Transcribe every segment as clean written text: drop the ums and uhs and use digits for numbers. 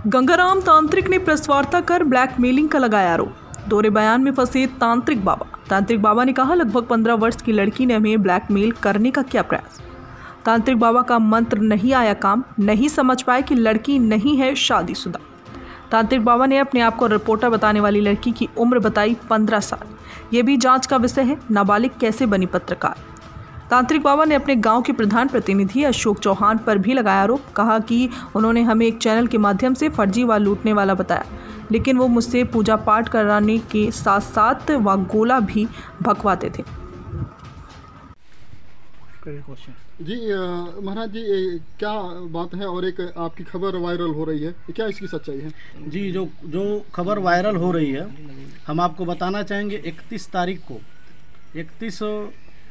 गंगाराम तांत्रिक ने प्रेस वार्ता कर ब्लैकमेलिंग का लगाया आरोप। दोहरे बयान में फंसे तांत्रिक बाबा ने कहा, लगभग 15 वर्ष की लड़की ने हमें ब्लैकमेल करने का किया प्रयास। तांत्रिक बाबा का मंत्र नहीं आया काम, नहीं समझ पाए कि लड़की नहीं है शादीशुदा। तांत्रिक बाबा ने अपने आप को रिपोर्टर बताने वाली लड़की की उम्र बताई 15 साल। ये भी जांच का विषय है, नाबालिग कैसे बनी पत्रकार। तांत्रिक बाबा ने अपने गांव के प्रधान प्रतिनिधि अशोक चौहान पर भी लगाया आरोप। कहा कि उन्होंने हमें एक चैनल के माध्यम से फर्जी व लूटने वाला बताया, लेकिन वो मुझसे पूजा पाठ कराने के साथ साथ व गोला भी भखवाते थे। जी महाराज जी, क्या बात है और एक आपकी खबर वायरल हो रही है, क्या इसकी सच्चाई है? जी, जो खबर वायरल हो रही है, हम आपको बताना चाहेंगे 31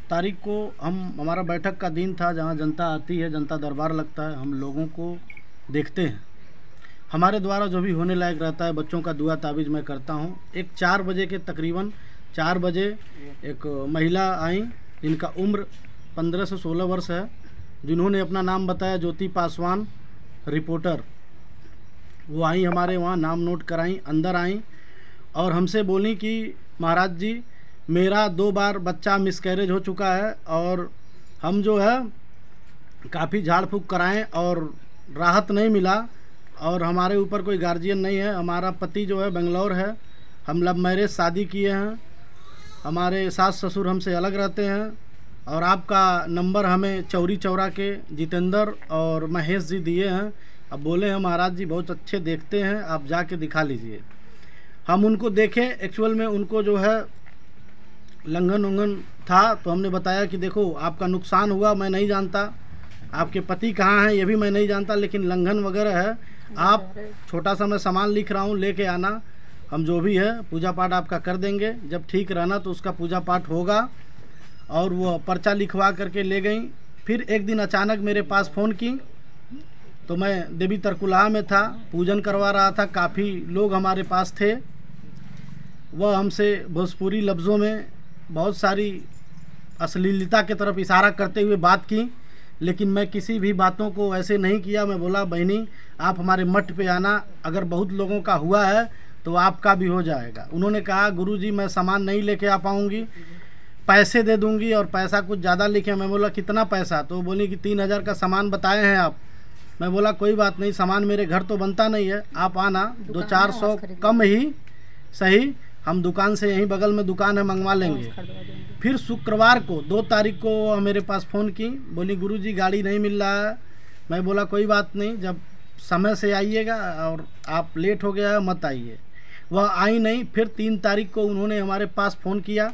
तारीख को हमारा बैठक का दिन था, जहां जनता आती है, जनता दरबार लगता है, हम लोगों को देखते हैं। हमारे द्वारा जो भी होने लायक रहता है, बच्चों का दुआ ताबीज़ मैं करता हूं। एक 4 बजे के तकरीबन 4 बजे एक महिला आई, जिनका उम्र 15 से 16 वर्ष है, जिन्होंने अपना नाम बताया ज्योति पासवान रिपोर्टर। वो आई, हमारे वहाँ नाम नोट कराई, अंदर आई और हमसे बोली कि महाराज जी, मेरा 2 बार बच्चा मिसकैरेज हो चुका है और हम जो है काफ़ी झाड़ फूँक कराएँ और राहत नहीं मिला, और हमारे ऊपर कोई गार्जियन नहीं है। हमारा पति जो है बेंगलोर है, हम लव मैरिज शादी किए हैं, हमारे सास ससुर हमसे अलग रहते हैं, और आपका नंबर हमें चौरी चौरा के जितेंद्र और महेश जी दिए हैं। अब बोले हैं महाराज जी बहुत अच्छे देखते हैं, आप जाके दिखा लीजिए। हम उनको देखे, एक्चुअल में उनको जो है लंघन था, तो हमने बताया कि देखो आपका नुकसान हुआ, मैं नहीं जानता आपके पति कहाँ हैं, ये भी मैं नहीं जानता, लेकिन लंघन वगैरह है, आप छोटा सा मैं सामान लिख रहा हूँ, लेके आना, हम जो भी है पूजा पाठ आपका कर देंगे, जब ठीक रहना तो उसका पूजा पाठ होगा। और वो पर्चा लिखवा करके ले गई। फिर एक दिन अचानक मेरे पास फ़ोन की, तो मैं देवी तरकुलहा में था, पूजन करवा रहा था, काफ़ी लोग हमारे पास थे। वह हमसे भोजपुरी लफ्ज़ों में बहुत सारी अश्लीलता की तरफ इशारा करते हुए बात की, लेकिन मैं किसी भी बातों को ऐसे नहीं किया। मैं बोला बहनी आप हमारे मठ पे आना, अगर बहुत लोगों का हुआ है तो आपका भी हो जाएगा। उन्होंने कहा गुरुजी मैं सामान नहीं लेके आ पाऊँगी, पैसे दे दूंगी, और पैसा कुछ ज़्यादा लिखे। मैं बोला कितना पैसा? तो बोली कि 3000 का सामान बताए हैं आप। मैं बोला कोई बात नहीं, सामान मेरे घर तो बनता नहीं है, आप आना, 200-400 कम ही सही, हम दुकान से यहीं बगल में दुकान है, मंगवा लेंगे। फिर शुक्रवार को 2 तारीख को मेरे पास फ़ोन की, बोली गुरुजी गाड़ी नहीं मिल रहा है। मैं बोला कोई बात नहीं, जब समय से आइएगा, और आप लेट हो गया है मत आइए। वह आई नहीं। फिर 3 तारीख को उन्होंने हमारे पास फ़ोन किया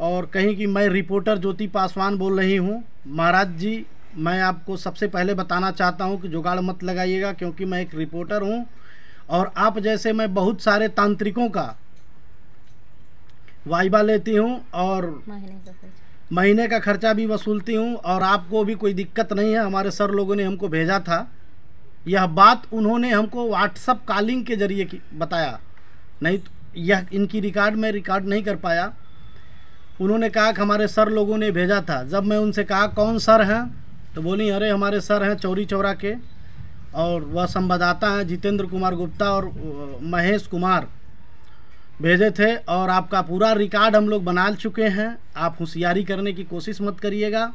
और कहीं कि मैं रिपोर्टर ज्योति पासवान बोल रही हूँ। महाराज जी मैं आपको सबसे पहले बताना चाहता हूँ कि जुगाड़ मत लगाइएगा, क्योंकि मैं एक रिपोर्टर हूँ, और आप जैसे मैं बहुत सारे तांत्रिकों का वाइबा लेती हूँ और महीने का खर्चा भी वसूलती हूँ, और आपको भी कोई दिक्कत नहीं है। हमारे सर लोगों ने हमको भेजा था, यह बात उन्होंने हमको व्हाट्सअप कॉलिंग के ज़रिए बताया, नहीं तो यह इनकी रिकॉर्ड में रिकॉर्ड नहीं कर पाया। उन्होंने कहा कि हमारे सर लोगों ने भेजा था। जब मैं उनसे कहा कौन सर हैं, तो बोली अरे हमारे सर हैं चौरी चौरा के, और वह संवाददाता हैं जितेंद्र कुमार गुप्ता और महेश कुमार भेजे थे, और आपका पूरा रिकॉर्ड हम लोग बना चुके हैं। आप होशियारी करने की कोशिश मत करिएगा,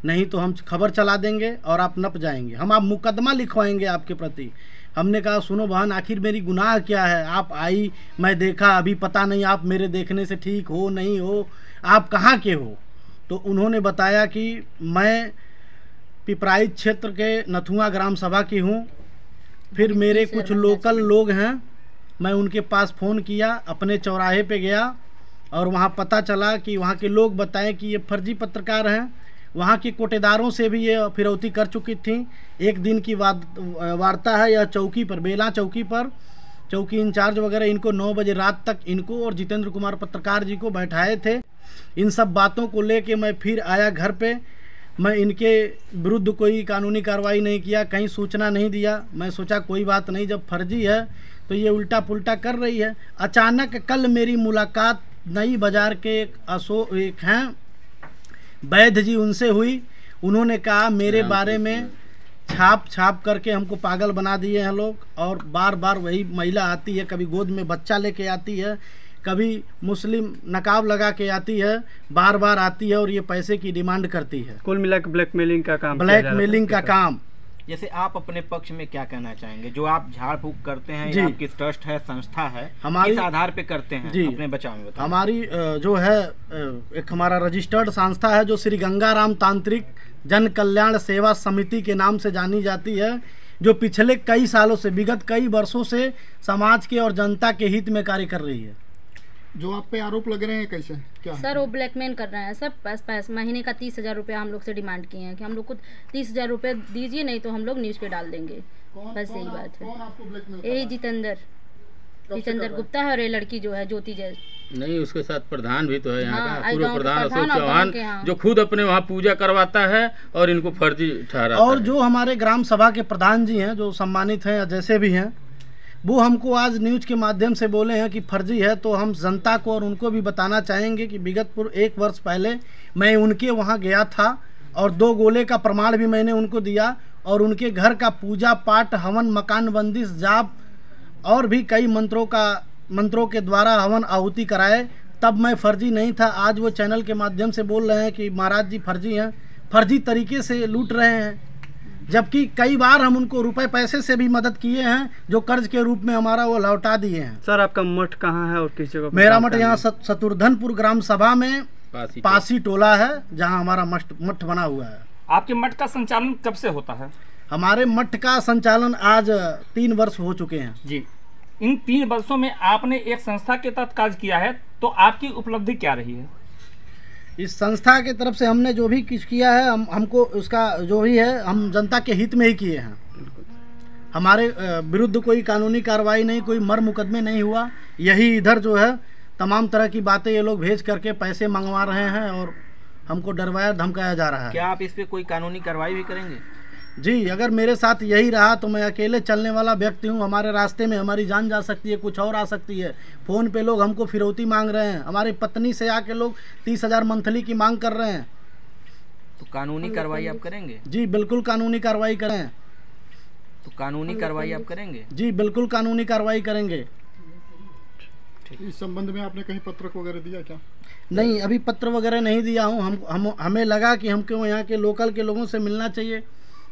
नहीं तो हम खबर चला देंगे और आप नप जाएंगे, हम आप मुकदमा लिखवाएंगे आपके प्रति। हमने कहा सुनो बहन, आखिर मेरी गुनाह क्या है? आप आई, मैं देखा, अभी पता नहीं आप मेरे देखने से ठीक हो नहीं हो, आप कहाँ के हो? तो उन्होंने बताया कि मैं पिपराइच क्षेत्र के नथुआ ग्राम सभा की हूँ। फिर मेरे कुछ लोकल लोग हैं, मैं उनके पास फ़ोन किया, अपने चौराहे पे गया, और वहाँ पता चला कि वहाँ के लोग बताएं कि ये फर्जी पत्रकार हैं। वहाँ के कोटेदारों से भी ये फिरौती कर चुकी थी। एक दिन की वार्ता है, यह चौकी पर, बेला चौकी पर, चौकी इंचार्ज वगैरह इनको 9 बजे रात तक इनको और जितेंद्र कुमार पत्रकार जी को बैठाए थे। इन सब बातों को लेके मैं फिर आया घर पे। मैं इनके विरुद्ध कोई कानूनी कार्रवाई नहीं किया, कहीं सूचना नहीं दिया। मैं सोचा कोई बात नहीं, जब फर्जी है तो ये उल्टा पुल्टा कर रही है। अचानक कल मेरी मुलाकात नई बाज़ार के एक हैं वैद्य जी, उनसे हुई। उन्होंने कहा मेरे बारे में छाप छाप करके हमको पागल बना दिए हैं लोग। और बार बार वही महिला आती है, कभी गोद में बच्चा लेके आती है, कभी मुस्लिम नकाब लगा के आती है, बार बार आती है और ये पैसे की डिमांड करती है। कुल मिलाकर ब्लैकमेलिंग का काम, ब्लैकमेलिंग का काम। जैसे आप अपने पक्ष में क्या कहना चाहेंगे? जो आप झाड़ फूक करते हैं, जी, आपकी ट्रस्ट है, संस्था है, हमारी किस आधार पे करते हैं? जी, अपने बचाव में बताएं। हमारी जो है एक हमारा रजिस्टर्ड संस्था है जो श्री गंगाराम तांत्रिक जन कल्याण सेवा समिति के नाम से जानी जाती है, जो पिछले कई सालों से, विगत कई वर्षों से समाज के और जनता के हित में कार्य कर रही है। जो आप पे आरोप लग रहे हैं कैसे क्या है? सर वो ब्लैकमेल कर रहे हैं सर। पैस महीने का 30,000 रुपये हम लोग से डिमांड किए हैं कि हम लोग को 30,000 रुपये दीजिए, नहीं तो हम लोग न्यूज़ पे डाल देंगे। बस यही बात है। कौन आपको ब्लैकमेल कर यही रहा है? जितेंद्र गुप्ता है और ये लड़की जो है ज्योति जय। नहीं, उसके साथ प्रधान भी तो है यहाँ हाँ, का, पूर्व गाँव के प्रधान प्रधान अशोक और चौहान, गाँव के, हाँ। जो खुद अपने वहाँ पूजा करवाता है और इनको फर्जी ठहराता और है। जो हमारे ग्राम सभा के प्रधान जी हैं, जो सम्मानित हैं या जैसे भी हैं, वो हमको आज न्यूज़ के माध्यम से बोले हैं कि फर्जी है। तो हम जनता को और उनको भी बताना चाहेंगे कि विगत 1 वर्ष पहले मैं उनके वहाँ गया था और 2 गोले का प्रमाण भी मैंने उनको दिया और उनके घर का पूजा पाठ, हवन, मकान बंदिश, जाप और भी कई मंत्रों के द्वारा हवन आहुति कराए। तब मैं फर्जी नहीं था। आज वो चैनल के माध्यम से बोल रहे हैं कि महाराज जी फर्जी हैं, फर्जी तरीके से लूट रहे हैं, जबकि कई बार हम उनको रुपए पैसे से भी मदद किए हैं, जो कर्ज के रूप में हमारा वो लौटा दिए हैं। सर आपका मठ कहाँ है और किस जगह? मेरा मठ यहाँ शत्रुधनपुर ग्राम सभा में पासी टोला है, जहाँ हमारा मठ बना हुआ है। आपके मठ का संचालन कब से होता है? हमारे मठ का संचालन आज 3 वर्ष हो चुके हैं। जी, इन 3 वर्षों में आपने एक संस्था के तहत कार्य किया है, तो आपकी उपलब्धि क्या रही है? इस संस्था के तरफ से हमने जो भी कुछ किया है, हमको उसका जो भी है हम जनता के हित में ही किए हैं। हमारे विरुद्ध कोई कानूनी कार्रवाई नहीं, कोई मर मुकदमे नहीं हुआ। यही इधर जो है तमाम तरह की बातें ये लोग भेज करके पैसे मंगवा रहे हैं और हमको डरवाया धमकाया जा रहा है। क्या आप इस पे कोई कानूनी कार्रवाई भी करेंगे? जी, अगर मेरे साथ यही रहा तो मैं अकेले चलने वाला व्यक्ति हूँ। हमारे रास्ते में हमारी जान जा सकती है, कुछ और आ सकती है। फ़ोन पे लोग हमको फिरौती मांग रहे हैं, हमारी पत्नी से आके लोग 30,000 मंथली की मांग कर रहे हैं। तो कानूनी कार्रवाई आप करेंगे? जी बिल्कुल कानूनी कार्रवाई करें। तो कानूनी कार्रवाई आप करेंगे? जी बिल्कुल कानूनी कार्रवाई करेंगे। इस संबंध में आपने कहीं पत्रक वगैरह दिया क्या? नहीं, अभी पत्र वगैरह नहीं दिया हूँ। हमें लगा कि हमको यहाँ के लोकल के लोगों से मिलना चाहिए,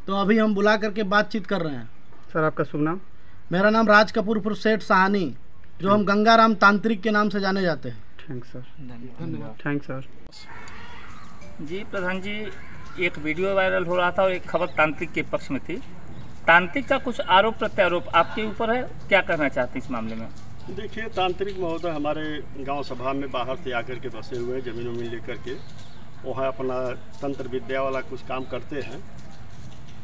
तो अभी हम बुला करके बातचीत कर रहे हैं। सर आपका शुभ नाम? मेरा नाम राज कपूर सेठ साहनी, जो हम गंगाराम तांत्रिक के नाम से जाने जाते हैं। Thank sir. धन्यवाद। Thank sir. जी प्रधान जी, एक वीडियो वायरल हो रहा था और एक खबर तांत्रिक के पक्ष में थी। तांत्रिक का कुछ आरोप प्रत्यारोप आपके ऊपर है, क्या करना चाहते हैं इस मामले में? देखिए, तांत्रिक महोदय हमारे गांव सभा में बाहर से आकर के बसे हुए हैं, ज़मीन वमीन लेकर के वहाँ अपना तंत्र विद्या वाला कुछ काम करते हैं।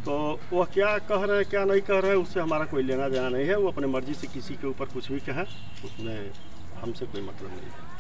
तो वह क्या कह रहे हैं क्या नहीं कह रहे हैं, उससे हमारा कोई लेना देना नहीं है। वो अपने मर्जी से किसी के ऊपर कुछ भी कहें, उसमें हमसे कोई मतलब नहीं है।